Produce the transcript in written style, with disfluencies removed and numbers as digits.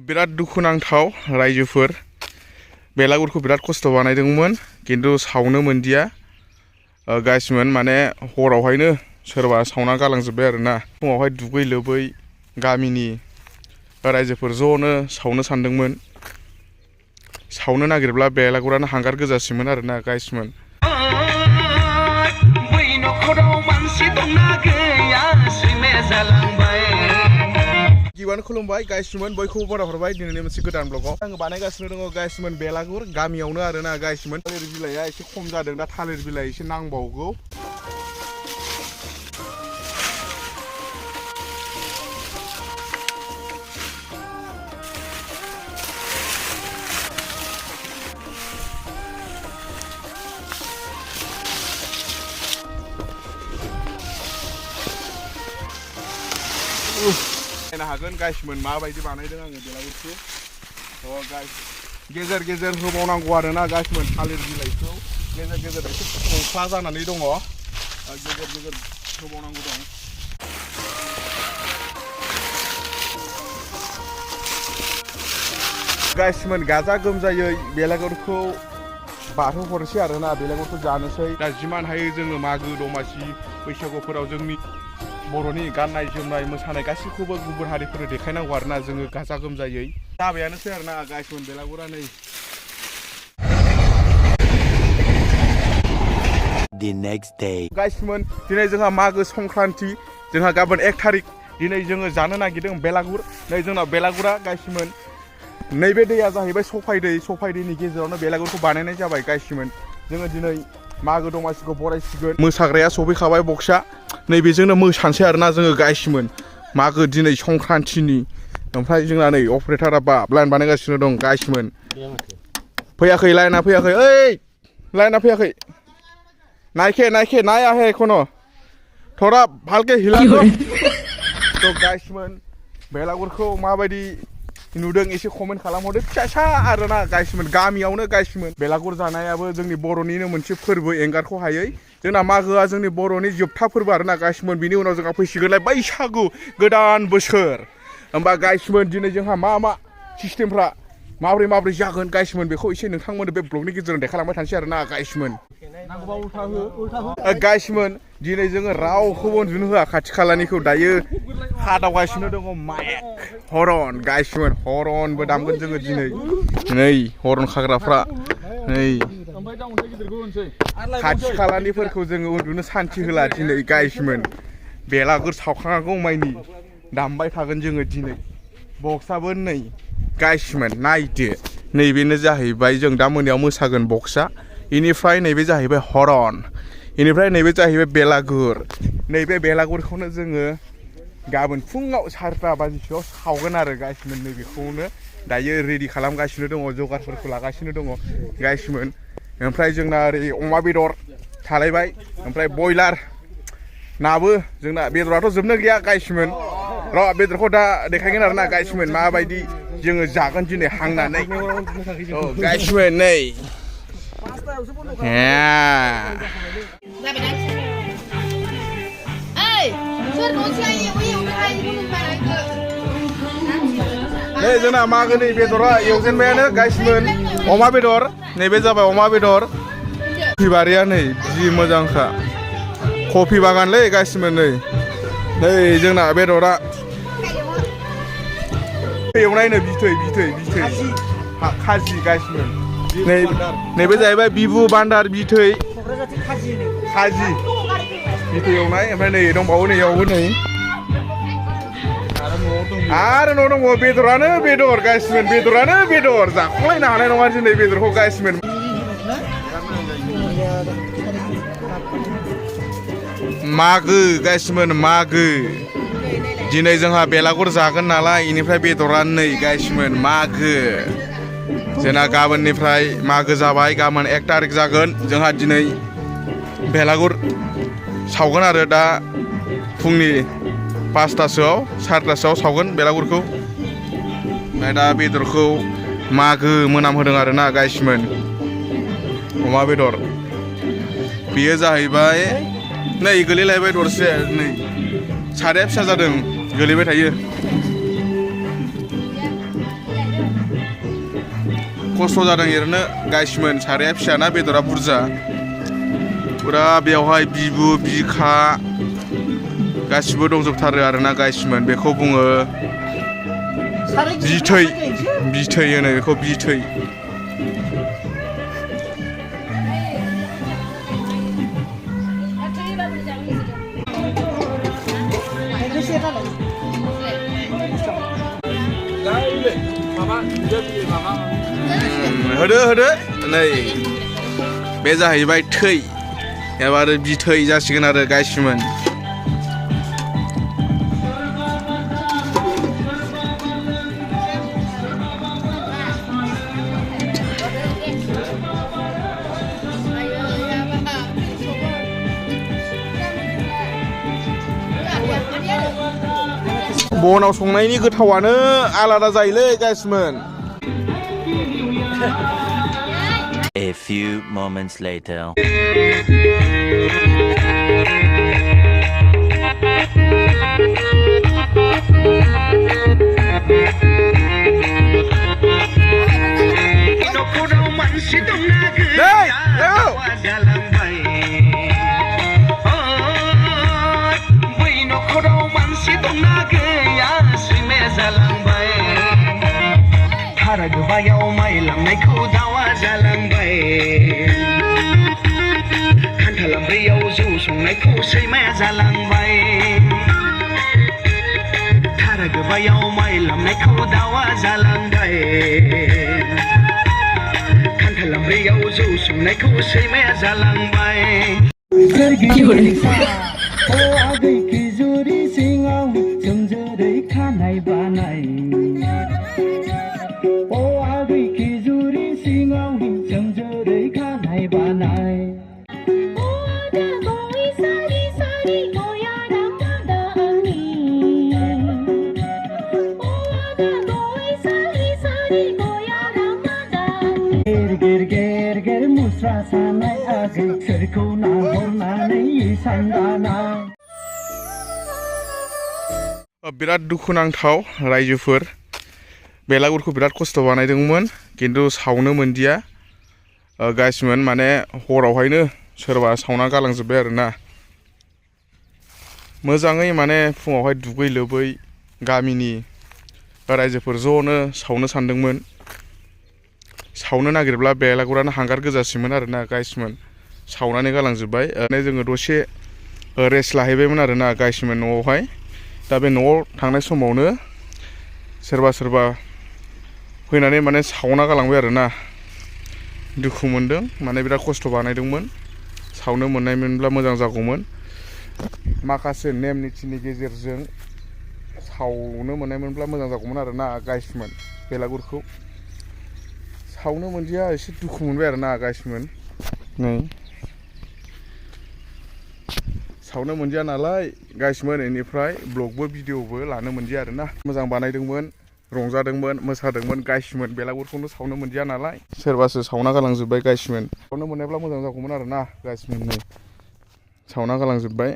बिराद दुखुनांथाव रायजोफोर बेलागुरखौ बिराद खस्थ' बानायदोंमोन किन्तु सावनो मोनदिया गाइसमोन माने हरावहायनो सोरबा सावना गालांजोब्बाय आरोना फुङावहाय दुगै लोबै गामिनि रायजोफोर ज'नो सावनो सानदोंमोन सावनो नागिरब्ला बेलागुरानो हांगार गोजासिमोन आरोना गाइसमोन गिबियावनो खुलुमबाय गाइसमोन बयखौबो बराय हरबाय दिनैनि मोनसे गोदान ब्लगाव आङो बानायगासिनो दङ गाइसमोन बेलागुर गामियावनो आरोना गाइसमोन थालिर बिलाइया एसे खम जादों दा थालिर बिलाइ एसे नांबावगौ नायनो हागोन गाइसमोन माबायदि बानायदों आङो बेलागुरखौ गाइस गेजेर गेजेर होबावनांगौ आरोना गाइसमोन थालिर बिलाइखौ गेजेर गेजेर एसे खंख्ला जानानै दङ गेजेर गेजेर होबावनांगौ दं गाइसमोन गाजा गोमजायै बेलागुरखौ बारहोहरनोसै आरोना बेलागुरखौ जानोसै दा जिमान हायो जोङो मागो दमासि बैसागुफोराव जोंनि बर'नि गाननाय जोमनाय मोसानाय गासैखौबो गुबुन हारिफोरनो देखायनांगौ आरोना जोङो गाजा गोमजायै जाबायानोसै आरोना गाइसमोन बेलागुरा नै The next day गाइसमोन दिनै जोंहा मागो संक्रान्ति जोंहा गाबोन 1 थारिख दिनै जोङो जानो नागिरदों बेलागुर नै जोंना बेलागुरा गाइसमोन नैबे दैया जाहैबाय सफाय दैनि गेजेरावनो बेलागुरखौ बानायनाय जाबाय गाइसमोन जोङो दिनै मागो दमासिखौ बरायसिगोन मोसाग्राया सफैखाबाय बक्सआ नैबेजोंनो मोसानोसै आरोना जोङो गाइसमोन मागो दिनै संक्रान्तिनि ओमफ्राय जोंना नै अपारेटरा लाइन बानायगासिनो दं गाइसमोन फैयाखै लाइना फैयाखै ओइ लाइना फैयाखै नायखे नायाखै एखनो थोड़ा भालके हिला तो गाइसमोन बेलागुरखौ माबायदि नुदों एसे कमेन्ट खालामहरदो फिसा आरोना गाइसमोन गामियावनो गाइसमोन बेलागुर जानायाबो जोंनि बर'निनो मोनसे फोरबो एंगारखौ हायै जोंना मागोआ जोंनि बर'नि जोबथा फोरबो आरोना गाइसमोन बिनि उनाव जोंहा फैसिगोनलाय बैसागु गोदान बोसोर होमबा गाइसमोन दिनै जोंहा मा सिस्टेमफ्रा माबोरै जागोन गाइसमोन बेखौ एसे नोंथांमोननो बे ब्लगनि गेजेरजों देखायलांबाय थानोसै आरोना गाइसमोन गाइसमोन दिनै जोङो रावखौबो उन्दुनो होआ खाथि खालानिखौ दायो हादावगासिनो दङ माइक हरन गाइसमोन हरनबो दामगोन जोङो दिनै नै हरन खाग्राफ्रा नै खाथि खालानिफोरखौ जोङो उन्दुनो सान्थि होला दिनै गाइसमोन बेलागुर सावखांनांगौ माइनि दामबाय थागोन जोङो दिनै बक्सआबो नै गाइसमोन नायदो नैबेनो जाहैबाय जों दा मोनायाव मोसागोन बक्सआ इनिफ्राय नैबे जाहैबाय हरन इनिफ्राय नैबे जाहैबाय बेलागुर नैबे बेलागुरखौनो जोङो गाबोन फुङाव 4टा बाजिसोआव सावगोन आरो गाइसमोन नैबेखौनो दायो रेडि खालामगासिनो दङ जगारफोरखौ लागासिनो दङ गाइसमोन ओमफ्राय जोंना ओरै अमा बेदर थालायबाय ओमफ्राय बयलार नाबो जोंना बेदराथ' जोबनो गैया गाइसमोन र' बेदरखौ दा देखायगोन आरोना गाइसमोन माबायदि जोङो जागोन दिनै हांनानै गाइसमोन नै नै जोंना मागोनि बेदरा एवजेनबायानो गाइसमोन अमा बेदर नैबे जाबाय अमा बेदर कफि बारिया नै जि मोजांखा कफि बागानलै गाइसमोन नै जोंना बेदरा एवनाय नो बिथै खाजि गाइसमोन नैबे जाहैबाय बिहु बान्दार बिथै खाजि बिथै एवनाय ओमफ्राय नै दंबावो नैयावबो नै आरो न' दङ बेदरानो बेदर गाइसमोन बेदरानो बेदर जाखलायनो हानाय नङा दिनै बेदरखौ गाइसमोन मागो गाइसमोन मागो दिनै जोंहा बेलागुर जागोन नालाय इनिफ्राय बेदरानो नै गाइसमोन मागो जोंना गाबोननिफ्राय मागो जाबाय गाबोन 1 थारिख जागोन जोंहा दिनै बेलागुर सावगोन आरो दा फुंनि 5टासोआव 4टासोआव सावगोन बेलागुरखौ ओमफ्राय दा बेदरखौ मागो मोनामहोदों आरोना गाइसमोन अमा बेदर बेयो जाहैबाय नै गोलैलायबाय दरसे नै साराया फिसा जादों गोलैबाय थायो खस्थ' जादों एरनो गाइसमोन साराया फिसाना बेदरा बुरजा फुरा बेवहाय बिबु बिखा गासिबो दंजोबथारो आरोना गाइसमोन बेखौ बुङो बिथै बिथै होनो बेखौ बिथै होदो होदो नै बे जाहैबाय थै एबार बिथै जासिगोन आरो गाइसमोन बनाव संनायनि गोथावानो आलादा जायोलै गाइसमोन A few moments later. गोबायाव माइ लांनायखौ दावा जालांबाय खान्थाल आमब्रैयाव जौ संनायखौ सैमाया जालांबाय थारा गोबायाव माइ लांनायखौ दावा जालांबाय खान्थाल आमब्रैयाव जौ संनायखौ सैमाया जालांबाय आगैखि जुरि सिङाव जोंजोरै खानाय बानाय बिराद दुखुनांथाव रायजोफोर बेलागुरखौ बिराद खस्थ' बानायदोंमोन किन्तु सावनो मोनदिया गाइसमोन माने हरावहायनो सोरबा सावना गालांजोब्बाय आरोना मोजाङै माने फुङावहाय दुगै लोबै गामिनि रायजोफोर ज'नो सावनो सानदोंमोन सावनो नागिरब्ला बेलागुरानो हांगार गोजासिमोन आरोना गाइसमोन सावनानै गालांजोब्बाय जोङो दसे रेस्ट लाहैबायमोन आरोना गाइसमोन न'आवहाय दा बे न'आव थांनाय समावनो सोरबा सोरबा फैनानै माने सावना गालांबाय आरोना दुखु मोनदों माने बिराद खस्थ' बानायदोंमोन सावनो मोननायमोनब्ला मोजां जागौमोन माखासे नेम निथिनि गेजेरजों सावनो मोननायमोनब्ला मोजां जागौमोन आरोना गाइसमोन बेलागुरखौ सावनो मोनदिया एसे दुखु मोनबाय आरोना गाइसमोन नै सावनो मोनदिया नालाय गाइसमोन बेनिफ्राय ब्लगबो भिडिअबो लानो मोनदिया आरोना मोजां बानायदोंमोन रंजादोंमोन मोसादोंमोन गाइसमोन बेलागुरखौनो सावनो मोनदिया नालाय सोरबासो सावना गालांजोब्बाय गाइसमोन सावनो मोननायब्ला मोजां जागौमोन आरोना गाइसमोन नै सावना गालांजोब्बाय